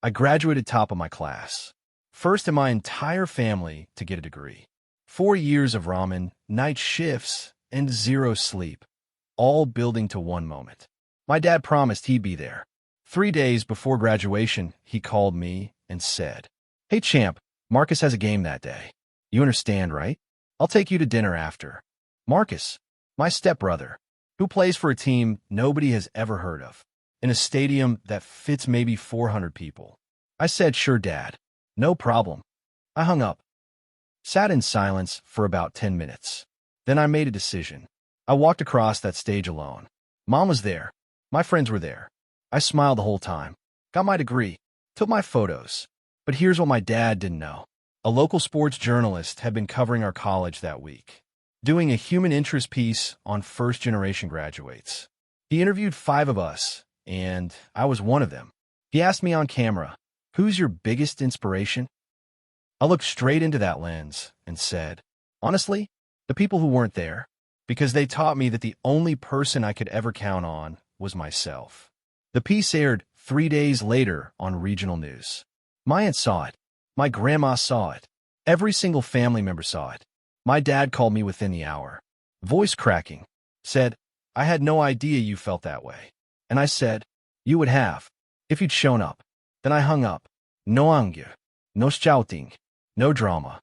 I graduated top of my class. First in my entire family to get a degree. 4 years of ramen, night shifts, and zero sleep, all building to one moment. My dad promised he'd be there. 3 days before graduation, he called me and said, "Hey champ, Marcus has a game that day. You understand, right? I'll take you to dinner after." Marcus, my stepbrother, who plays for a team nobody has ever heard of, in a stadium that fits maybe 400 people. I said, "Sure, Dad. No problem." I hung up, sat in silence for about 10 minutes. Then I made a decision. I walked across that stage alone. Mom was there. My friends were there. I smiled the whole time. Got my degree. Took my photos. But here's what my dad didn't know. A local sports journalist had been covering our college that week, doing a human interest piece on first-generation graduates. He interviewed 5 of us, and I was one of them. He asked me on camera, "Who's your biggest inspiration?" I looked straight into that lens and said, honestly, the people who weren't there, because they taught me that the only person I could ever count on was myself. The piece aired 3 days later on regional news. My aunt saw it. My grandma saw it. Every single family member saw it. My dad called me within the hour, voice cracking, said, "I had no idea you felt that way." And I said, "You would have, if you'd shown up." Then I hung up. No anger, no shouting, no drama.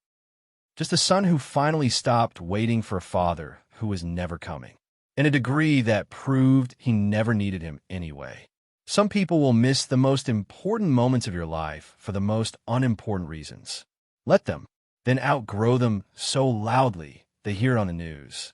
Just a son who finally stopped waiting for a father who was never coming, and a degree that proved he never needed him anyway. Some people will miss the most important moments of your life for the most unimportant reasons. Let them, then outgrow them so loudly they hear it on the news.